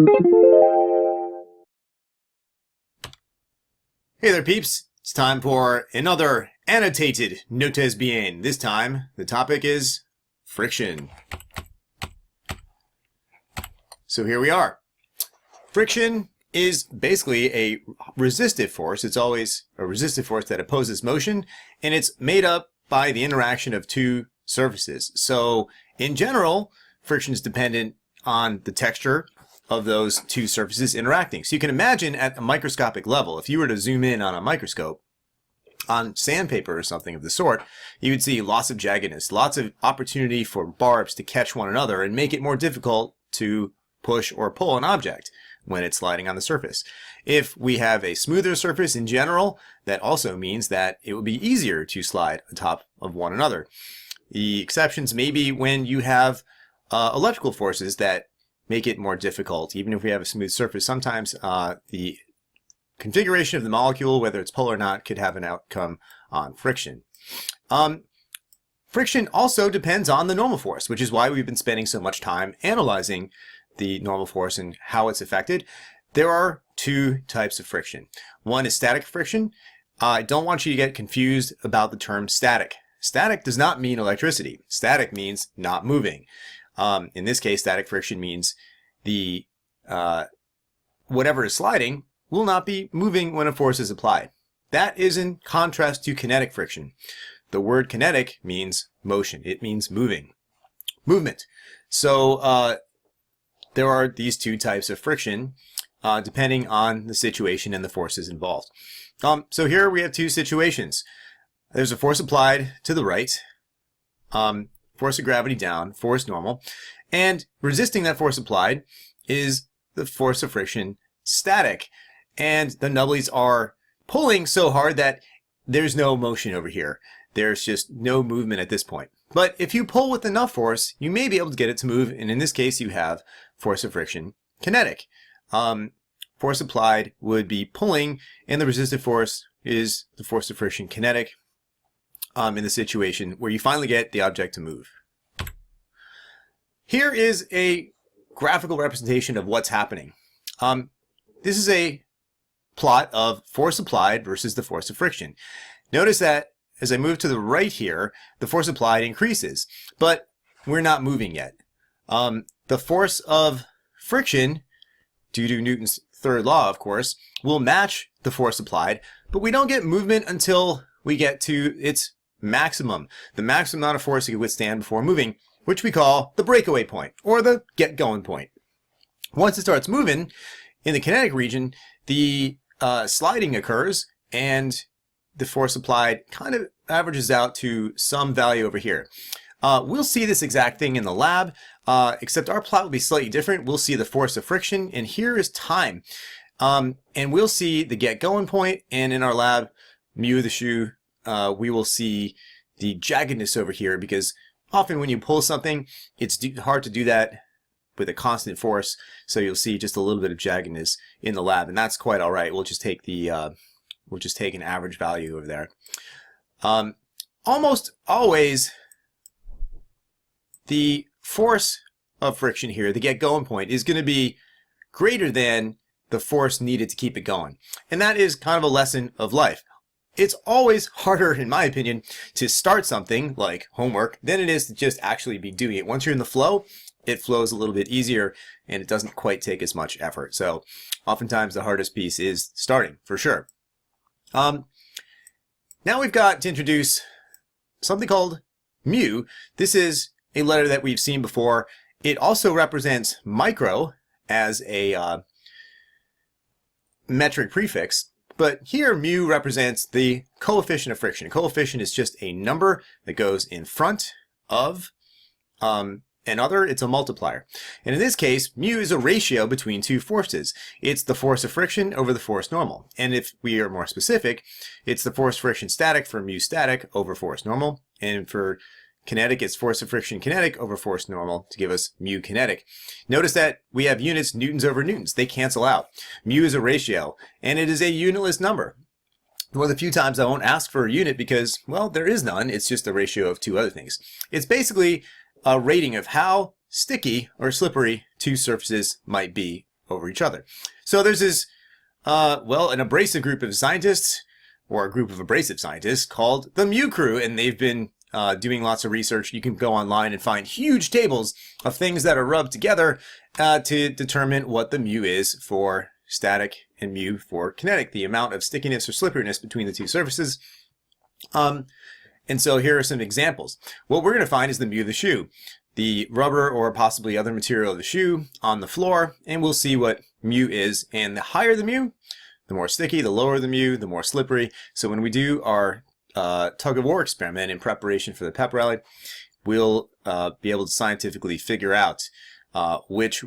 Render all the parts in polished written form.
Hey there peeps, it's time for another annotated NOTEZ BIEN. This time the topic is friction. So here we are. Friction is basically a resistive force. It's always a resistive force that opposes motion, and it's made up by the interaction of two surfaces. So in general, friction is dependent on the texture of those two surfaces interacting. So you can imagine at a microscopic level, if you were to zoom in on a microscope on sandpaper or something of the sort, you would see lots of jaggedness, lots of opportunity for barbs to catch one another and make it more difficult to push or pull an object when it's sliding on the surface. If we have a smoother surface in general, that also means that it will be easier to slide on top of one another. The exceptions may be when you have electrical forces that make it more difficult. Even if we have a smooth surface, sometimes the configuration of the molecule, whether it's polar or not, could have an outcome on friction. Friction also depends on the normal force, which is why we've been spending so much time analyzing the normal force and how it's affected. There are two types of friction. One is static friction. I don't want you to get confused about the term static. Static does not mean electricity. Static means not moving. In this case, static friction means the whatever is sliding will not be moving when a force is applied. That is in contrast to kinetic friction. The word kinetic means motion. It means moving, movement. So there are these two types of friction depending on the situation and the forces involved. So here we have two situations. There's a force applied to the right, force of gravity down, force normal, and resisting that force applied is the force of friction static, and the nubblies are pulling so hard that there's no motion over here. There's just no movement at this point. But if you pull with enough force, you may be able to get it to move, and in this case you have force of friction kinetic. Force applied would be pulling, and the resistive force is the force of friction kinetic. In the situation where you finally get the object to move. Here is a graphical representation of what's happening. This is a plot of force applied versus the force of friction. Notice that as I move to the right here, the force applied increases, but we're not moving yet. The force of friction, due to Newton's third law, of course, will match the force applied, but we don't get movement until we get to its maximum, the maximum amount of force it can withstand before moving, which we call the breakaway point, or the get-going point. Once it starts moving, in the kinetic region, the sliding occurs, and the force applied kind of averages out to some value over here. We'll see this exact thing in the lab, except our plot will be slightly different. We'll see the force of friction, and here is time. And we'll see the get-going point, and in our lab, mu of the shoe, we will see the jaggedness over here, because often when you pull something, it's hard to do that with a constant force, so you'll see just a little bit of jaggedness in the lab, and that's quite all right. We'll just take the we'll just take an average value over there. Almost always the force of friction here, the get-going point, is going to be greater than the force needed to keep it going, and that is kind of a lesson of life. It's always harder, in my opinion, to start something like homework than it is to just actually be doing it. Once you're in the flow, it flows a little bit easier and it doesn't quite take as much effort. So oftentimes the hardest piece is starting, for sure. Now we've got to introduce something called mu. This is a letter that we've seen before. It also represents micro as a metric prefix. But here, mu represents the coefficient of friction. A coefficient is just a number that goes in front of another. It's a multiplier. And in this case, mu is a ratio between two forces. It's the force of friction over the force normal. And if we are more specific, it's the force friction static for mu static over force normal. And for kinetic, it's force of friction kinetic over force normal to give us mu kinetic. Notice that we have units, newtons over newtons. They cancel out. Mu is a ratio, and it is a unitless number. One of the few times I won't ask for a unit because, well, there is none. It's just a ratio of two other things. It's basically a rating of how sticky or slippery two surfaces might be over each other. So there's this, an abrasive group of scientists, or a group of abrasive scientists called the mu crew, and they've been doing lots of research. You can go online and find huge tables of things that are rubbed together to determine what the mu is for static and mu for kinetic, the amount of stickiness or slipperiness between the two surfaces. And so here are some examples. What we're going to find is the mu of the shoe, the rubber or possibly other material of the shoe on the floor, and we'll see what mu is. And the higher the mu, the more sticky, the lower the mu, the more slippery. So when we do our tug of war experiment in preparation for the pep rally, we'll be able to scientifically figure out which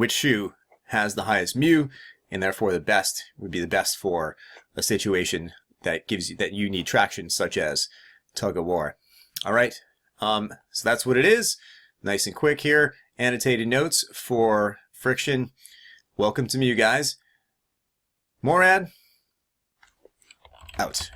shoe has the highest mu, and therefore the best would be the best for a situation that you need traction, such as tug of war. All right, so that's what it is. Nice and quick here. Annotated notes for friction. Welcome to mu, guys. Morad out.